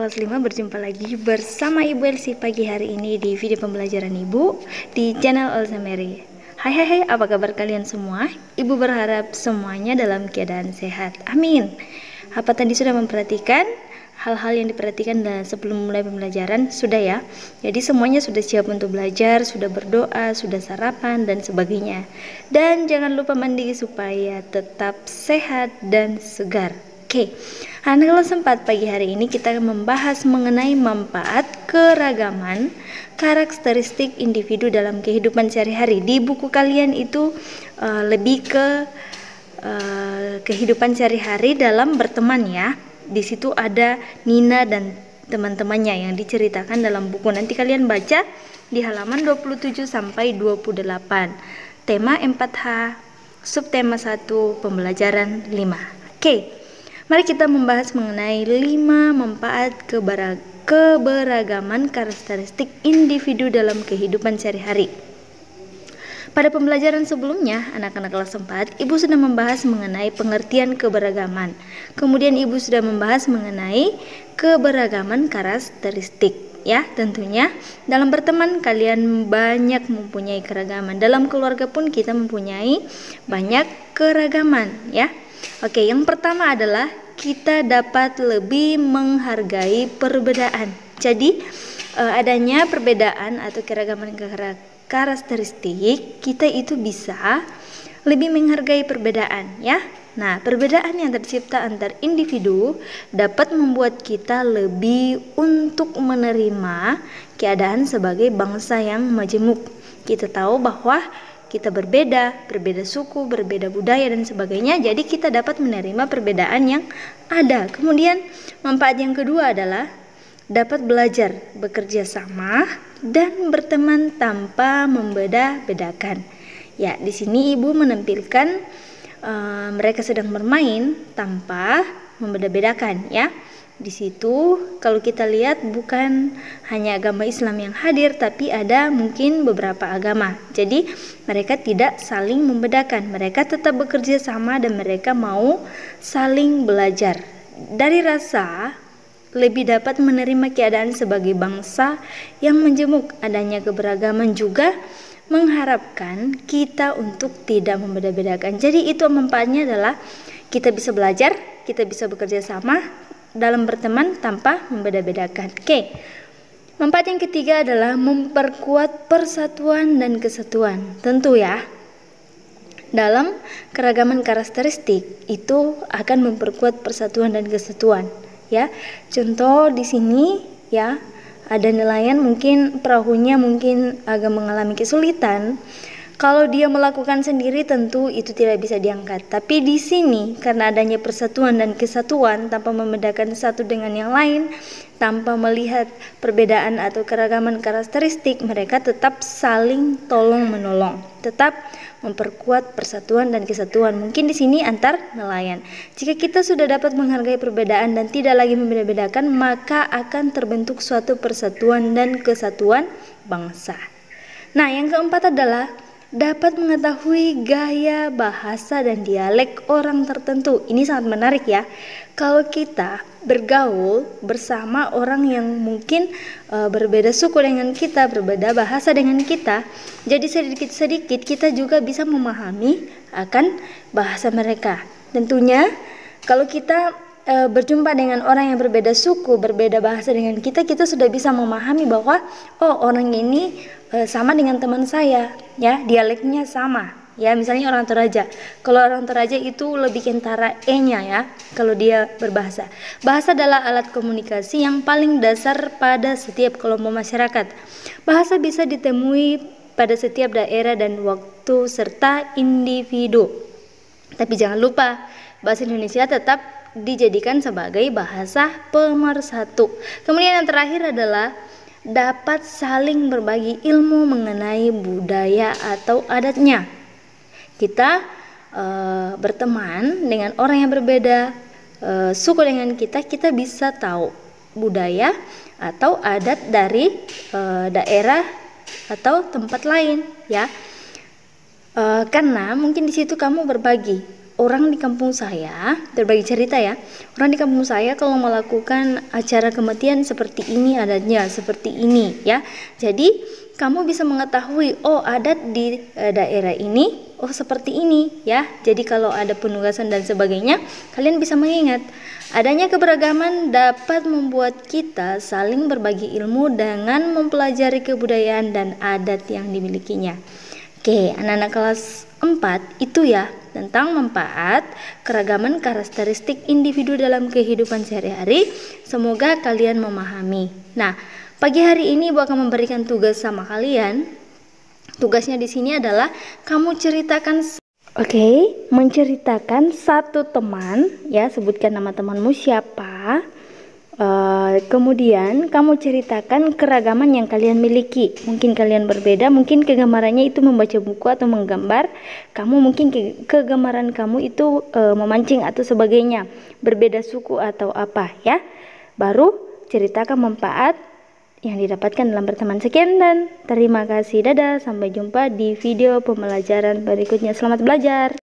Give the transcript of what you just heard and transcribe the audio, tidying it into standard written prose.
kelas 5 berjumpa lagi bersama Ibu Elsie pagi hari ini di video pembelajaran Ibu di channel Elsa Mary. Hai, apa kabar kalian semua? Ibu berharap semuanya dalam keadaan sehat. Amin. Apa tadi sudah memperhatikan hal-hal yang diperhatikan sebelum mulai pembelajaran? Sudah ya? Jadi semuanya sudah siap untuk belajar, sudah berdoa, sudah sarapan dan sebagainya. Dan jangan lupa mandi supaya tetap sehat dan segar. Oke, anak kelas 4 pagi hari ini kita akan membahas mengenai manfaat keragaman karakteristik individu dalam kehidupan sehari-hari. Di buku kalian itu lebih ke kehidupan sehari-hari dalam berteman ya. Di situ ada Nina dan teman-temannya yang diceritakan dalam buku. Nanti kalian baca di halaman 27 sampai 28. Tema 4H, subtema 1, pembelajaran 5. Oke. Mari kita membahas mengenai 5 manfaat keberagaman karakteristik individu dalam kehidupan sehari-hari. Pada pembelajaran sebelumnya, anak-anak kelas 4, Ibu sudah membahas mengenai pengertian keberagaman. Kemudian Ibu sudah membahas mengenai keberagaman karakteristik. Ya, tentunya dalam berteman kalian banyak mempunyai keragaman. Dalam keluarga pun kita mempunyai banyak keragaman, ya. Oke, yang pertama adalah kita dapat lebih menghargai perbedaan. Jadi, adanya perbedaan atau keragaman karakteristik, kita itu bisa lebih menghargai perbedaan, ya. Nah, perbedaan yang tercipta antar individu dapat membuat kita lebih untuk menerima keadaan sebagai bangsa yang majemuk. Kita tahu bahwa kita berbeda suku, berbeda budaya dan sebagainya. Jadi kita dapat menerima perbedaan yang ada. Kemudian manfaat yang kedua adalah dapat belajar bekerja sama dan berteman tanpa membeda-bedakan. Ya, di sini Ibu menampilkan mereka sedang bermain tanpa membeda-bedakan ya. Di situ kalau kita lihat bukan hanya agama Islam yang hadir, tapi ada mungkin beberapa agama. Jadi mereka tidak saling membedakan, mereka tetap bekerja sama dan mereka mau saling belajar. Dari rasa lebih dapat menerima keadaan sebagai bangsa yang menjemuk. Adanya keberagaman juga mengharapkan kita untuk tidak membeda-bedakan. Jadi itu manfaatnya adalah kita bisa belajar, kita bisa bekerja sama dalam berteman tanpa membeda-bedakan. Oke. Manfaat yang ketiga adalah memperkuat persatuan dan kesatuan. Tentu ya. Dalam keragaman karakteristik itu akan memperkuat persatuan dan kesatuan, ya. Contoh di sini ya, ada nelayan mungkin perahunya mungkin agak mengalami kesulitan. Kalau dia melakukan sendiri tentu itu tidak bisa diangkat. Tapi di sini karena adanya persatuan dan kesatuan tanpa membedakan satu dengan yang lain, tanpa melihat perbedaan atau keragaman karakteristik, mereka tetap saling tolong-menolong, tetap memperkuat persatuan dan kesatuan. Mungkin di sini antar nelayan. Jika kita sudah dapat menghargai perbedaan dan tidak lagi membeda-bedakan, maka akan terbentuk suatu persatuan dan kesatuan bangsa. Nah, yang keempat adalah dapat mengetahui gaya bahasa dan dialek orang tertentu. Ini sangat menarik ya. Kalau kita bergaul bersama orang yang mungkin berbeda suku dengan kita, berbeda bahasa dengan kita, jadi sedikit-sedikit kita juga bisa memahami akan bahasa mereka. Tentunya kalau kita berjumpa dengan orang yang berbeda suku, berbeda bahasa dengan kita, kita sudah bisa memahami bahwa oh, orang ini sama dengan teman saya, ya, dialeknya sama. Ya, misalnya orang Toraja. Kalau orang Toraja itu lebih kentara e-nya ya, kalau dia berbahasa. Bahasa adalah alat komunikasi yang paling dasar pada setiap kelompok masyarakat. Bahasa bisa ditemui pada setiap daerah dan waktu serta individu. Tapi jangan lupa, bahasa Indonesia tetap dijadikan sebagai bahasa pemersatu. Kemudian yang terakhir adalah dapat saling berbagi ilmu mengenai budaya atau adatnya. Kita berteman dengan orang yang berbeda suku dengan kita, kita bisa tahu budaya atau adat dari daerah atau tempat lain, ya. Karena mungkin di situ kamu berbagi orang di kampung saya, berbagi cerita ya, orang di kampung saya kalau melakukan acara kematian seperti ini adatnya, seperti ini ya. Jadi kamu bisa mengetahui, oh adat di daerah ini, oh seperti ini ya. Jadi kalau ada penugasan dan sebagainya, kalian bisa mengingat. Adanya keberagaman dapat membuat kita saling berbagi ilmu dengan mempelajari kebudayaan dan adat yang dimilikinya. Oke, anak-anak kelas 4 itu ya tentang manfaat keragaman karakteristik individu dalam kehidupan sehari-hari. Semoga kalian memahami. Nah, pagi hari ini Ibu akan memberikan tugas sama kalian. Tugasnya di sini adalah kamu ceritakan menceritakan satu teman ya, sebutkan nama temanmu siapa. Kemudian kamu ceritakan keragaman yang kalian miliki. Mungkin kalian berbeda, mungkin kegemarannya itu membaca buku atau menggambar. Kamu mungkin kegemaran kamu itu memancing atau sebagainya. Berbeda suku atau apa ya. Baru ceritakan manfaat yang didapatkan dalam berteman. Sekian dan terima kasih. Dadah, sampai jumpa di video pembelajaran berikutnya. Selamat belajar.